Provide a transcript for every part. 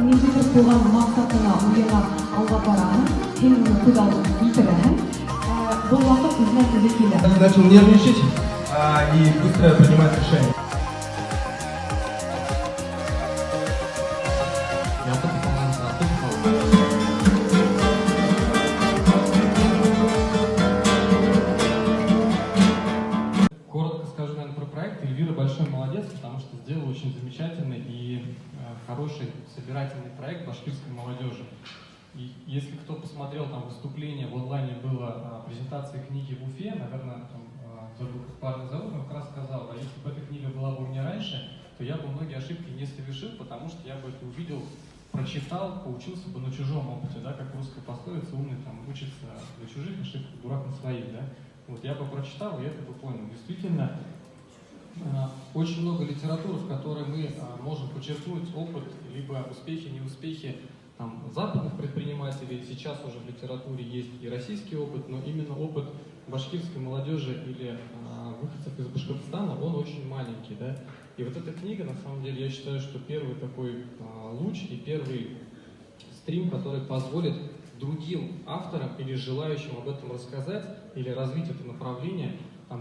негізі қойған мақсатына ұйына алға барамын, сенің құдалың бітірән, бұл уақыт өзіне келді. Начал нервничать и быстро принимать решения. Коротко скажу, наверное, про проект. Эльвира большой молодец, потому что сделала очень замечательный и хороший собирательный проект башкирской молодежи. И если кто посмотрел там выступление, в онлайне было презентация книги в Уфе, наверное, забыл, как парня зовут, но как раз сказал, а если бы эта книга была бы у меня раньше, то я бы многие ошибки не совершил, потому что я бы это увидел, прочитал, поучился бы на чужом опыте, да, как русская пословица, умный там учится на чужих ошибках, дурак на своих, да. Вот я бы прочитал, и это бы понял. Действительно, очень много литературы, в которой мы можем подчеркнуть опыт, либо успехи, неуспехи там, западных предпринимателей. Сейчас уже в литературе есть и российский опыт, но именно опыт башкирской молодежи или выходцев из Башкортостана, он очень маленький. Да? И вот эта книга, на самом деле, я считаю, что первый такой луч и первый стрим, который позволит другим авторам или желающим об этом рассказать или развить это направление,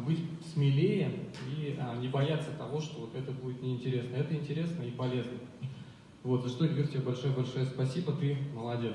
быть смелее и не бояться того, что вот это будет неинтересно. Это интересно и полезно. Вот, за что, Эльвир, тебе большое-большое спасибо, ты молодец.